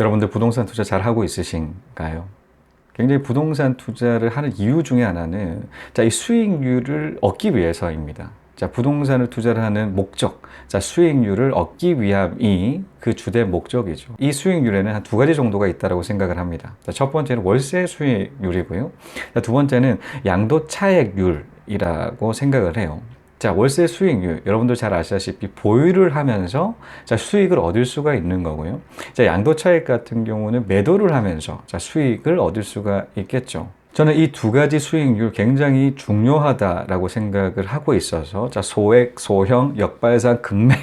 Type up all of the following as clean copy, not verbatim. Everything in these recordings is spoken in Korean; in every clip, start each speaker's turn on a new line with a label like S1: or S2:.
S1: 여러분들 부동산 투자 잘 하고 있으신가요? 굉장히 부동산 투자를 하는 이유 중에 하나는 이 수익률을 얻기 위해서입니다. 부동산을 투자를 하는 목적, 수익률을 얻기 위함이 그 주된 목적이죠. 이 수익률에는 한 두 가지 정도가 있다고 생각을 합니다. 첫 번째는 월세 수익률이고요. 두 번째는 양도 차익률이라고 생각을 해요. 월세 수익률, 여러분들 잘 아시다시피 보유를 하면서 수익을 얻을 수가 있는 거고요. 양도 차익 같은 경우는 매도를 하면서 수익을 얻을 수가 있겠죠. 저는 이 두 가지 수익률 굉장히 중요하다라고 생각을 하고 있어서 소액, 소형, 역발상, 극매,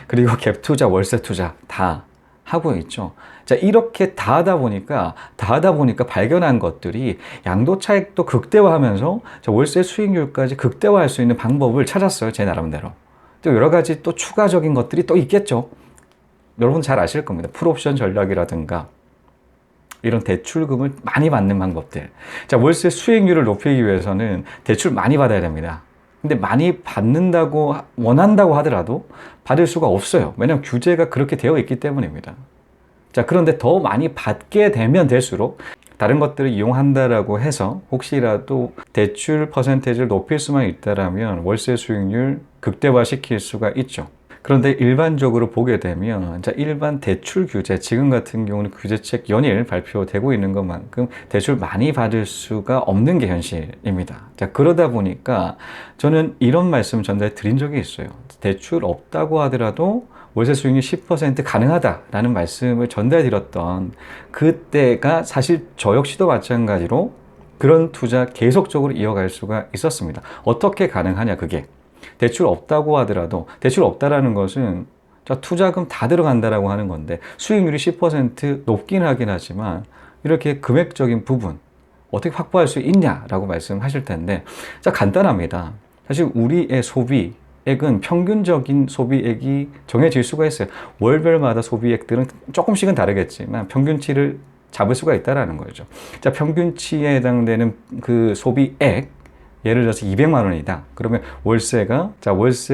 S1: 그리고 갭 투자, 월세 투자 다 하고 있죠. 이렇게 다 하다 보니까 발견한 것들이 양도 차익도 극대화하면서 월세 수익률까지 극대화할 수 있는 방법을 찾았어요. 제 나름대로. 또 여러 가지 또 추가적인 것들이 또 있겠죠. 여러분 잘 아실 겁니다. 풀옵션 전략이라든가 이런 대출금을 많이 받는 방법들. 월세 수익률을 높이기 위해서는 대출 많이 받아야 됩니다. 근데 많이 받는다고 원한다고 하더라도 받을 수가 없어요. 왜냐하면 규제가 그렇게 되어 있기 때문입니다. 그런데 더 많이 받게 되면 될수록 다른 것들을 이용한다라고 해서 혹시라도 대출 퍼센테이지를 높일 수만 있다라면 월세 수익률 극대화시킬 수가 있죠. 그런데 일반적으로 보게 되면 일반 대출 규제, 지금 같은 경우는 규제책 연일 발표되고 있는 것만큼 대출 많이 받을 수가 없는 게 현실입니다. 그러다 보니까 저는 이런 말씀 전달해 드린 적이 있어요. 대출 없다고 하더라도 월세 수익률 10% 가능하다라는 말씀을 전달해 드렸던 그때가 사실 저 역시도 마찬가지로 그런 투자 계속적으로 이어갈 수가 있었습니다. 어떻게 가능하냐 그게. 대출 없다고 하더라도 대출 없다라는 것은 투자금 다 들어간다라고 하는 건데 수익률이 10% 높긴 하긴 하지만 이렇게 금액적인 부분 어떻게 확보할 수 있냐라고 말씀하실 텐데 간단합니다. 사실 우리의 소비액은 평균적인 소비액이 정해질 수가 있어요. 월별마다 소비액들은 조금씩은 다르겠지만 평균치를 잡을 수가 있다라는 거죠. 평균치에 해당되는 그 소비액 예를 들어서 200만 원이다. 그러면 월세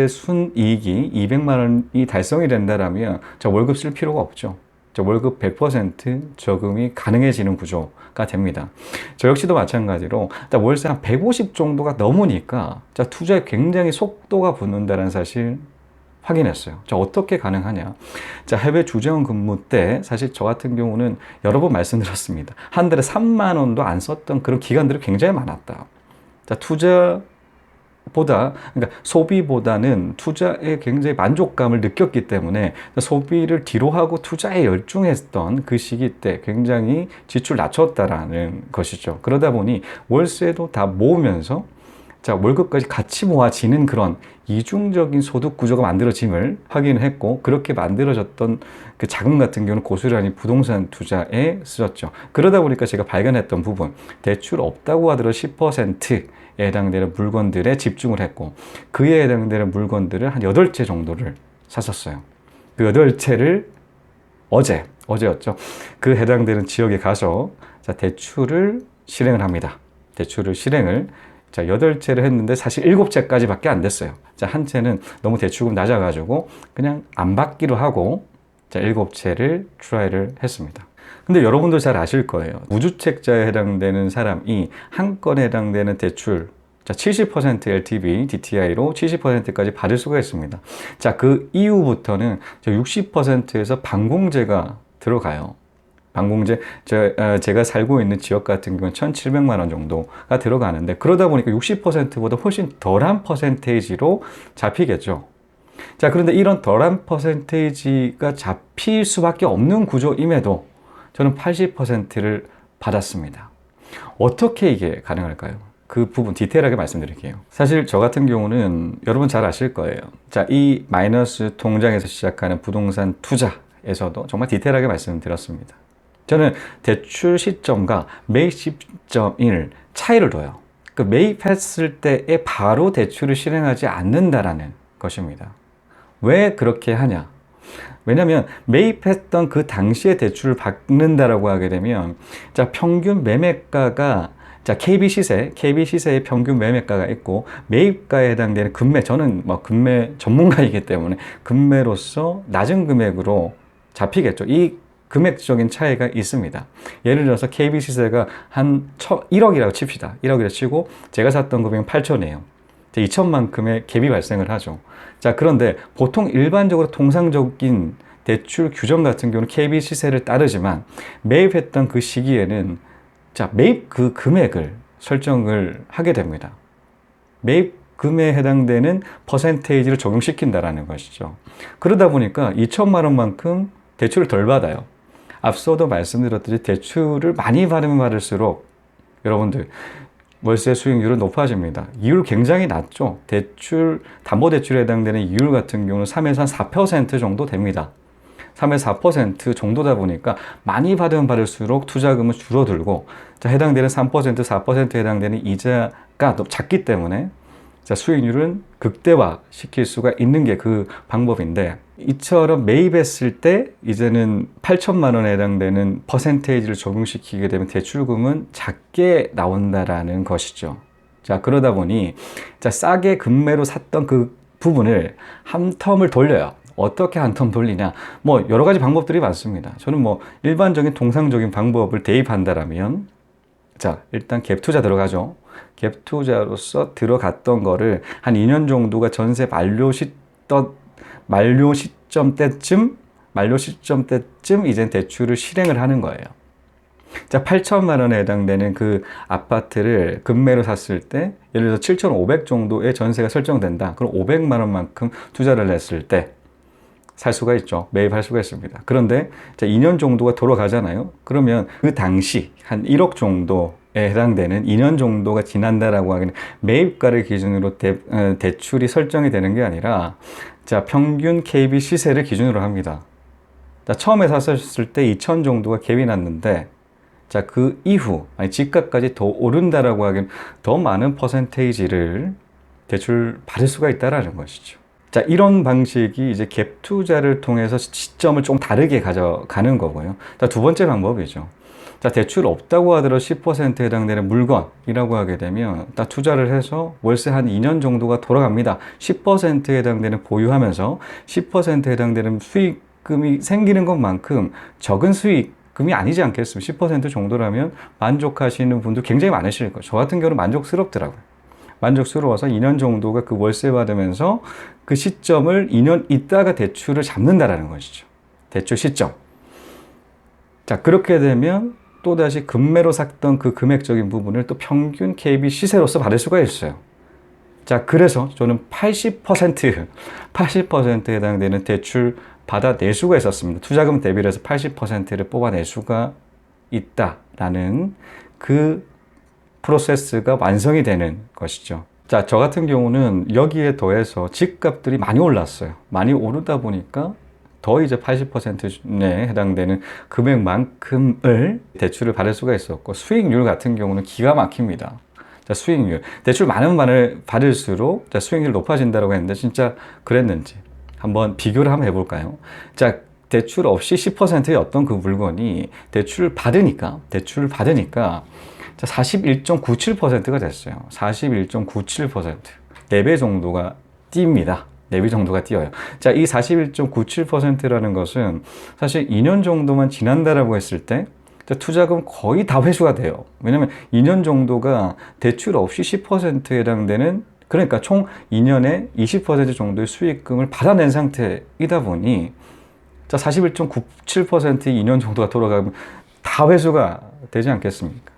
S1: 순이익이 200만 원이 달성이 된다라면 월급 쓸 필요가 없죠. 월급 100% 저금이 가능해지는 구조가 됩니다. 저 역시도 마찬가지로 월세 한 150 정도가 넘으니까 투자에 굉장히 속도가 붙는다는 사실 확인했어요. 어떻게 가능하냐. 해외 주재원 근무 때 사실 저 같은 경우는 여러 번 말씀드렸습니다. 한 달에 3만 원도 안 썼던 그런 기간들이 굉장히 많았다. 투자보다, 그러니까 소비보다는 투자에 굉장히 만족감을 느꼈기 때문에 소비를 뒤로 하고 투자에 열중했던 그 시기 때 굉장히 지출 낮췄다라는 것이죠. 그러다 보니 월세도 다 모으면서 월급까지 같이 모아지는 그런 이중적인 소득 구조가 만들어짐을 확인했고, 그렇게 만들어졌던 그 자금 같은 경우는 고스란히 부동산 투자에 쓰였죠. 그러다 보니까 제가 발견했던 부분, 대출 없다고 하더라도 10%에 해당되는 물건들에 집중을 했고, 그에 해당되는 물건들을 한 8채 정도를 샀었어요. 그 8채를 어제였죠. 그 해당되는 지역에 가서 대출을 실행을 합니다. 대출을 실행을 8채를 했는데 사실 7채까지 밖에 안 됐어요. 한 채는 너무 대출금 낮아가지고 그냥 안 받기로 하고 7채를 트라이를 했습니다. 근데 여러분도 잘 아실 거예요. 무주택자에 해당되는 사람이 한 건에 해당되는 대출 70% LTV, DTI로 70%까지 받을 수가 있습니다. 그 이후부터는 60%에서 반공제가 들어가요. 반공제, 제가 살고 있는 지역 같은 경우는 1,700만 원 정도가 들어가는데, 그러다 보니까 60%보다 훨씬 덜한 퍼센테이지로 잡히겠죠. 그런데 이런 덜한 퍼센테이지가 잡힐 수밖에 없는 구조임에도 저는 80%를 받았습니다. 어떻게 이게 가능할까요? 그 부분 디테일하게 말씀드릴게요. 사실 저 같은 경우는 여러분 잘 아실 거예요. 이 마이너스 통장에서 시작하는 부동산 투자에서도 정말 디테일하게 말씀드렸습니다. 저는 대출 시점과 매입 시점을 차이를 둬요. 그 매입했을 때에 바로 대출을 실행하지 않는다라는 것입니다. 왜 그렇게 하냐? 왜냐하면 매입했던 그 당시에 대출을 받는다라고 하게 되면 평균 매매가가 KB 시세의 평균 매매가가 있고, 매입가에 해당되는 금매, 저는 금매 전문가이기 때문에 금매로서 낮은 금액으로 잡히겠죠. 이 금액적인 차이가 있습니다. 예를 들어서 KB 시세가 한 1억이라고 칩시다. 1억이라고 치고 제가 샀던 금액은 8천이에요. 2천만큼의 갭이 발생을 하죠. 자, 그런데 보통 일반적으로 통상적인 대출 규정 같은 경우는 KB 시세를 따르지만 매입했던 그 시기에는 자, 매입 그 금액을 설정을 하게 됩니다. 매입금에 해당되는 퍼센테이지를 적용시킨다라는 것이죠. 그러다 보니까 2천만 원만큼 대출을 덜 받아요. 앞서도 말씀드렸듯이 대출을 많이 받으면 받을수록 여러분들 월세 수익률은 높아집니다. 이율 굉장히 낮죠. 대출, 담보대출에 해당되는 이율 같은 경우는 3에서 한 4% 정도 됩니다. 3에서 4% 정도다 보니까 많이 받으면 받을수록 투자금은 줄어들고, 자, 해당되는 3%, 4%에 해당되는 이자가 또 작기 때문에 자, 수익률은 극대화 시킬 수가 있는 게 그 방법인데, 이처럼 매입했을 때 이제는 8천만 원에 해당되는 퍼센테이지를 적용시키게 되면 대출금은 작게 나온다라는 것이죠. 자, 그러다 보니 자, 싸게 금매로 샀던 그 부분을 한 텀을 돌려요. 어떻게 한 텀 돌리냐? 뭐 여러 가지 방법들이 많습니다. 저는 뭐 일반적인 통상적인 방법을 대입한다라면, 자, 일단 갭 투자 들어가죠. 갭 투자로서 들어갔던 거를 한 2년 정도가 전세 만료 시점 때쯤 이제 대출을 실행을 하는 거예요. 자, 8천만 원에 해당되는 그 아파트를 금매로 샀을 때 예를 들어서 7,500 정도의 전세가 설정된다. 그럼 500만 원만큼 투자를 했을 때 살 수가 있죠. 매입할 수가 있습니다. 그런데 자, 2년 정도가 돌아가잖아요. 그러면 그 당시 한 1억 정도에 해당되는 2년 정도가 지난다라고 하기는 매입가를 기준으로 대출이 설정이 되는 게 아니라 자, 평균 KB 시세를 기준으로 합니다. 자, 처음에 샀을 때 2천 정도가 갭이 났는데 자, 그 이후 집값까지 더 오른다라고 하기엔 더 많은 퍼센테이지를 대출 받을 수가 있다라는 것이죠. 자, 이런 방식이 이제 갭 투자를 통해서 시점을 좀 다르게 가져가는 거고요. 자, 두 번째 방법이죠. 자, 대출 없다고 하더라도 10%에 해당되는 물건이라고 하게 되면 딱 투자를 해서 월세 한 2년 정도가 돌아갑니다. 10%에 해당되는 보유하면서 10%에 해당되는 수익금이 생기는 것만큼 적은 수익금이 아니지 않겠습니까? 10% 정도라면 만족하시는 분들 굉장히 많으실 거예요. 저 같은 경우는 만족스럽더라고요. 만족스러워서 2년 정도가 그 월세 받으면서 그 시점을 2년 있다가 대출을 잡는다라는 것이죠. 대출 시점. 자, 그렇게 되면 또다시 금매로 샀던 그 금액적인 부분을 또 평균 KB 시세로서 받을 수가 있어요. 자, 그래서 저는 80%에 해당되는 대출 받아낼 수가 있었습니다. 투자금 대비를 해서 80%를 뽑아낼 수가 있다라는 그 프로세스가 완성이 되는 것이죠. 자, 저 같은 경우는 여기에 더해서 집값들이 많이 올랐어요. 많이 오르다 보니까 더 이제 80%에 해당되는 금액만큼을 대출을 받을 수가 있었고, 수익률 같은 경우는 기가 막힙니다. 자, 수익률. 대출 많은 받을수록 자, 수익률이 높아진다고 했는데 진짜 그랬는지 한번 비교를 한번 해볼까요? 자, 대출 없이 10%의 어떤 그 물건이 대출을 받으니까 자, 41.97%가 됐어요. 41.97%. 4배 정도가 뜁니다. 4배 정도가 뛰어요. 자, 이 41.97%라는 것은 사실 2년 정도만 지난다라고 했을 때 투자금 거의 다 회수가 돼요. 왜냐면 2년 정도가 대출 없이 10%에 해당되는, 그러니까 총 2년에 20% 정도의 수익금을 받아낸 상태이다 보니 자, 41.97%의 2년 정도가 돌아가면 다 회수가 되지 않겠습니까?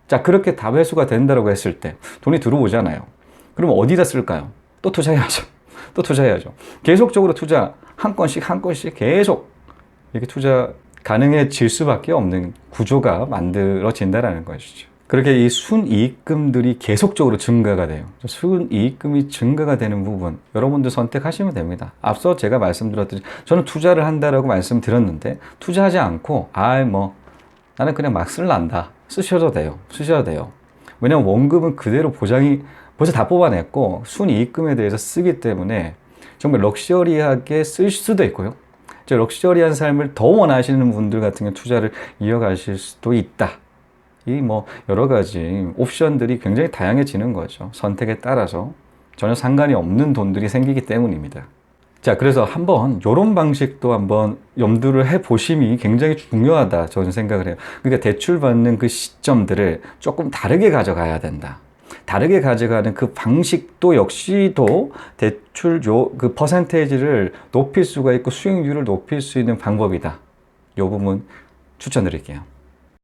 S1: 자, 그렇게 다 회수가 된다고 했을 때 돈이 들어오잖아요. 그럼 어디다 쓸까요? 또 투자해야죠. 또 투자해야죠. 계속적으로 투자 한 건씩 계속 이렇게 투자 가능해질 수밖에 없는 구조가 만들어진다는 것이죠. 그렇게 이 순이익금들이 계속적으로 증가가 돼요. 순이익금이 증가가 되는 부분 여러분들 선택하시면 됩니다. 앞서 제가 말씀드렸듯이 저는 투자를 한다라고 말씀드렸는데 투자하지 않고 나는 그냥 막 쓸란다. 쓰셔도 돼요. 왜냐면 원금은 그대로 보장이 벌써 다 뽑아냈고 순이익금에 대해서 쓰기 때문에 정말 럭셔리하게 쓸 수도 있고요. 럭셔리한 삶을 더 원하시는 분들 같은 경우 투자를 이어가실 수도 있다. 이 여러 가지 옵션들이 굉장히 다양해지는 거죠. 선택에 따라서 전혀 상관이 없는 돈들이 생기기 때문입니다. 자, 그래서 한번 이런 방식도 한번 염두를 해 보심이 굉장히 중요하다 저는 생각을 해요. 그러니까 대출 받는 그 시점들을 조금 다르게 가져가야 된다. 다르게 가져가는 그 방식도 역시도 대출 그 퍼센테이지를 높일 수가 있고 수익률을 높일 수 있는 방법이다. 이 부분 추천드릴게요.